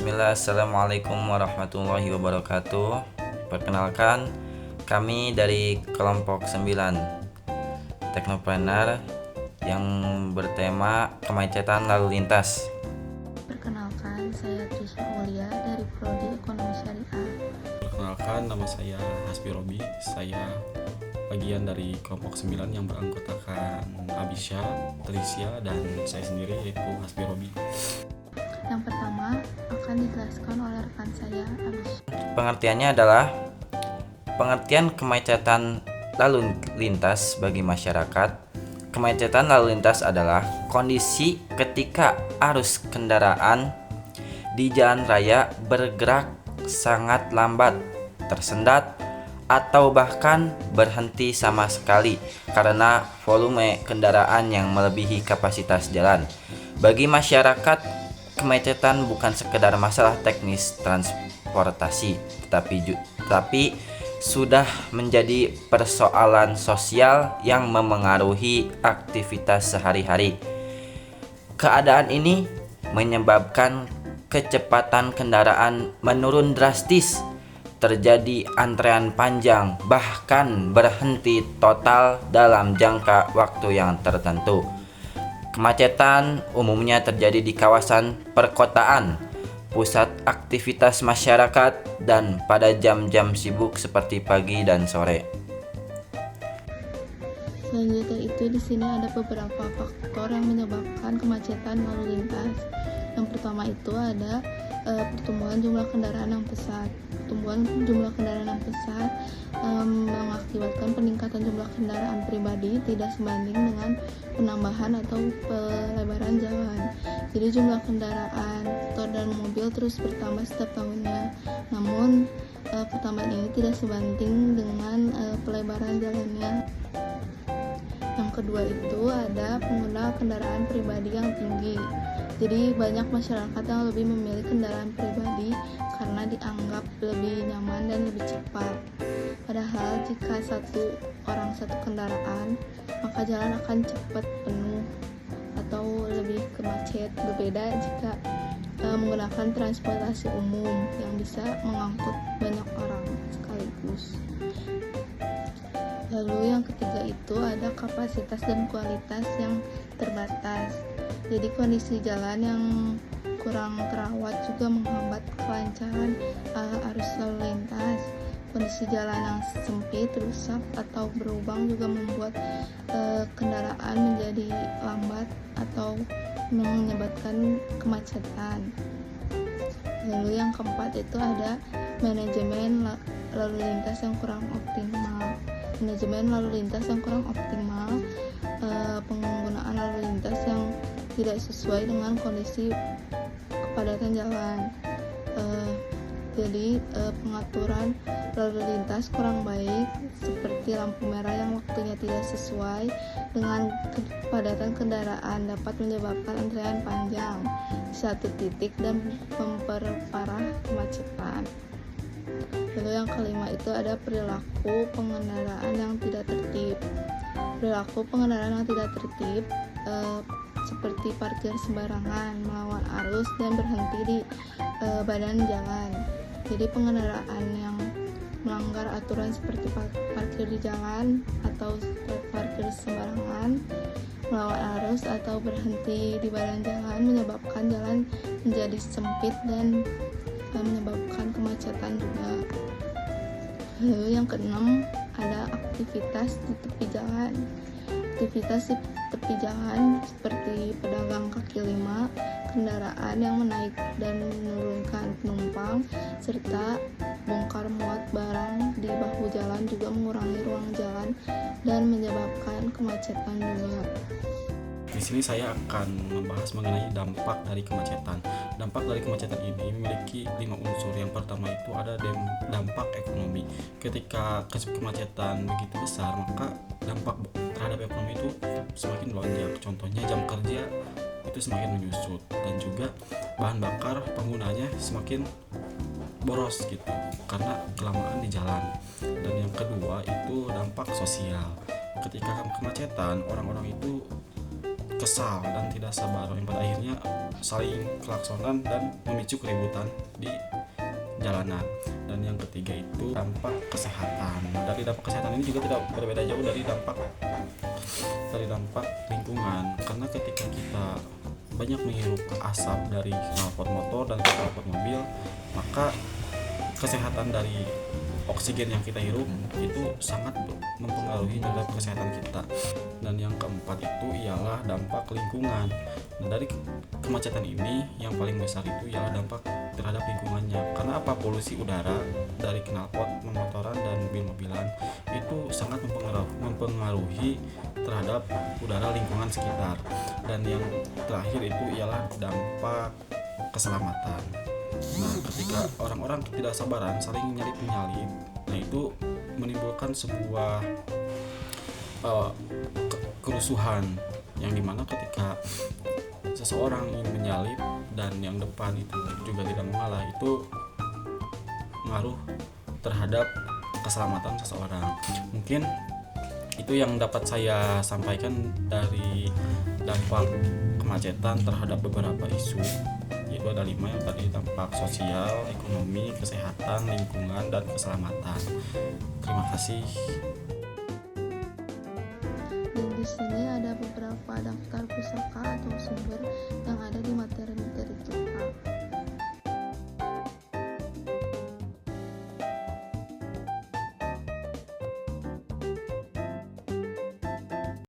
Bismillah, Assalamualaikum warahmatullahi wabarakatuh. Perkenalkan, kami dari kelompok 9 Teknopreneur yang bertema kemacetan lalu lintas. Perkenalkan, saya Trisha Aulia dari Prodi Ekonomi Syariah. Perkenalkan, nama saya Hasbi Robi. Saya bagian dari kelompok 9 yang beranggotakan Abisya, Tricia, dan saya sendiri yaitu Hasbi Robi. Yang pertama akan dijelaskan oleh rekan saya, Abisya. Pengertiannya adalah pengertian kemacetan lalu lintas bagi masyarakat. Kemacetan lalu lintas adalah kondisi ketika arus kendaraan di jalan raya bergerak sangat lambat, tersendat, atau bahkan berhenti sama sekali karena volume kendaraan yang melebihi kapasitas jalan. Bagi masyarakat, kemacetan bukan sekedar masalah teknis transportasi, tetapi sudah menjadi persoalan sosial yang memengaruhi aktivitas sehari-hari. Keadaan ini menyebabkan kecepatan kendaraan menurun drastis, terjadi antrean panjang, bahkan berhenti total dalam jangka waktu yang tertentu. Kemacetan umumnya terjadi di kawasan perkotaan, pusat aktivitas masyarakat, dan pada jam-jam sibuk seperti pagi dan sore. Selanjutnya itu di sini ada beberapa faktor yang menyebabkan kemacetan lalu lintas. Yang pertama itu ada pertumbuhan jumlah kendaraan yang pesat. Pertumbuhan jumlah kendaraan yang pesat mengakibatkan peningkatan jumlah kendaraan pribadi tidak sebanding dengan penambahan atau pelebaran jalan. Jadi jumlah kendaraan motor dan mobil terus bertambah setiap tahunnya. Namun pertambahan ini tidak sebanding dengan pelebaran jalannya. Yang kedua itu ada pengguna kendaraan pribadi yang tinggi. Jadi banyak masyarakat yang lebih memilih kendaraan pribadi karena dianggap lebih nyaman dan lebih cepat. Padahal jika satu orang satu kendaraan, maka jalan akan cepat penuh atau lebih ke macet. Berbeda jika menggunakan transportasi umum yang bisa mengangkut banyak orang sekaligus. Lalu yang ketiga itu ada kapasitas dan kualitas yang terbatas. Jadi kondisi jalan yang kurang terawat juga menghambat kelancaran arus lalu lintas. Kondisi jalan yang sempit, rusak, atau berlubang juga membuat kendaraan menjadi lambat atau menyebabkan kemacetan. Lalu yang keempat itu ada manajemen lalu lintas yang kurang optimal. Manajemen lalu lintas yang kurang optimal, penggunaan lalu lintas yang tidak sesuai dengan kondisi kepadatan jalan. Jadi pengaturan lalu lintas kurang baik, seperti lampu merah yang waktunya tidak sesuai dengan kepadatan kendaraan dapat menyebabkan antrean panjang di satu titik dan memperparah kemacetan. Lalu yang kelima itu ada perilaku pengendaraan yang tidak tertib. Perilaku pengendaraan yang tidak tertib seperti parkir sembarangan, melawan arus, dan berhenti di badan jalan. Jadi pengendaraan yang melanggar aturan seperti parkir di jalan atau parkir sembarangan, melawan arus, atau berhenti di badan jalan menyebabkan jalan menjadi sempit dan menyebabkan kemacetan juga. Lalu yang keenam ada aktivitas di tepi jalan. Aktivitas di tepi jalan seperti pedagang kaki lima, kendaraan yang menaik dan menurunkan penumpang, serta bongkar muat barang di bahu jalan juga mengurangi ruang jalan dan menyebabkan kemacetan juga. Di sini saya akan membahas mengenai dampak dari kemacetan. Dampak dari kemacetan ini memiliki 5 unsur. Yang pertama itu ada dampak ekonomi. Ketika kemacetan begitu besar, maka dampak terhadap ekonomi itu semakin melonjak. Contohnya jam kerja itu semakin menyusut, dan juga bahan bakar penggunanya semakin boros gitu karena kelamaan di jalan. Dan yang kedua itu dampak sosial. Ketika kemacetan, orang-orang itu kesal dan tidak sabar yang pada akhirnya saling kelaksonan dan memicu keributan di jalanan. Dan yang ketiga itu dampak kesehatan. Dari dampak kesehatan ini juga tidak berbeda jauh dari dampak lingkungan, karena ketika kita banyak menghirup asap dari knalpot motor dan knalpot mobil, maka kesehatan dari oksigen yang kita hirup itu sangat mempengaruhi terhadap kesehatan kita. Dan yang keempat itu ialah dampak lingkungan. Nah, dari kemacetan ini yang paling besar itu ialah dampak terhadap lingkungannya. Karena apa? Polusi udara dari knalpot pemotoran dan mobil-mobilan itu sangat mempengaruhi terhadap udara lingkungan sekitar. Dan yang terakhir itu ialah dampak keselamatan. Nah, ketika orang-orang tidak sabaran saling menyalip, nah itu menimbulkan sebuah kerusuhan, yang dimana ketika seseorang ingin menyalip dan yang depan itu juga tidak mengalah, itu mengaruh terhadap keselamatan seseorang. Mungkin itu yang dapat saya sampaikan dari dampak kemacetan terhadap beberapa isu, yaitu ada 5 yang tadi: dampak sosial, ekonomi, kesehatan, lingkungan, dan keselamatan. Terima kasih. Dan di sini ada beberapa daftar pusaka atau sumber yang ada di materi-materi kita.